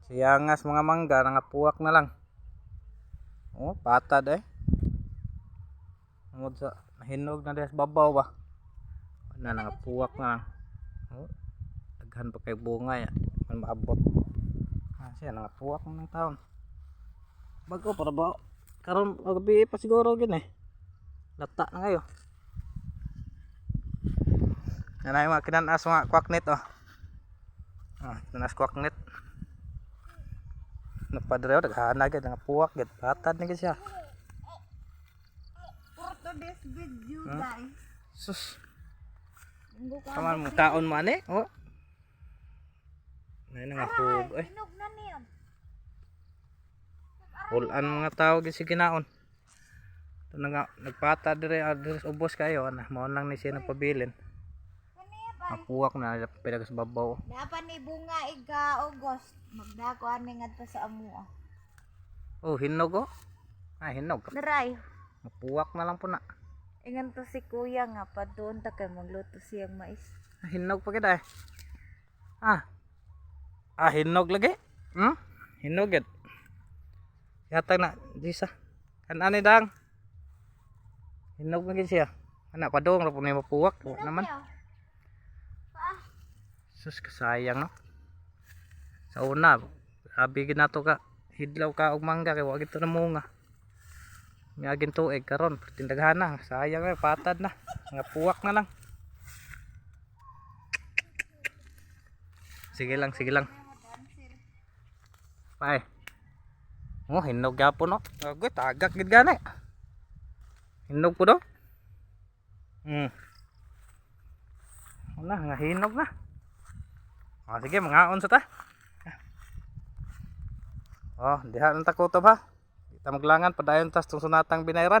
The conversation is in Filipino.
Siyangas mga mangga, nangapuwak na lang. Oh, patad eh. Ngod sa hinog na des babaw ba. Na nangapuwak na lang. Oh, daghan pa kay bunga ya. Man maabot. Siya nangapuwak na ng taon. Bago para ba? Karon gabi pa siguro gin eh. Lata na kayo. Yan ay mga kinanas mga kwaknet oh. Kinanas kwaknet. Napadrew daghana gid nga puwak gid patad ni gid siya. For today's video guys. Sus. Kaman mo kaon man eh. Oh. Nay nga pug eh. Inog na niya. Ulan mga tao gid si kinaon. Ito na nga nagpatad dire adres ubos kayo na mao lang ni siya nagpabilin. Mapuwak na pinagas babaw. Dapat ni bunga iga August. Magdako ani ngadto sa amo. Oh, hinog oh. Hinog. Naray. Mapuwak na lang po na. Ingan to si kuya nga pa doon ta kay magluto siyang mais. Hinog pa gid ay. Hinog lagi. Hinog gid. Yata na di sa. Ani dang. Hinog na gid siya. Ana pa dong ra po ni mapuwak naman. Sus kasayang no. Sa una, abi gid nato ka hidlaw ka og mangga kay wa gid to namunga. Miagin tuig karon tindaghan na, sayang ay patad na. Nga puwak na lang. Sige lang, sige lang. Bye. Oh, hinog gyapon no. Agoy tagak gid gani. Hinog po do. Una nga hinog na. Sige, mangaon sa ta. Diha lang ta kutob ha. Kita maglangan padayon tas tong sunatang binayran.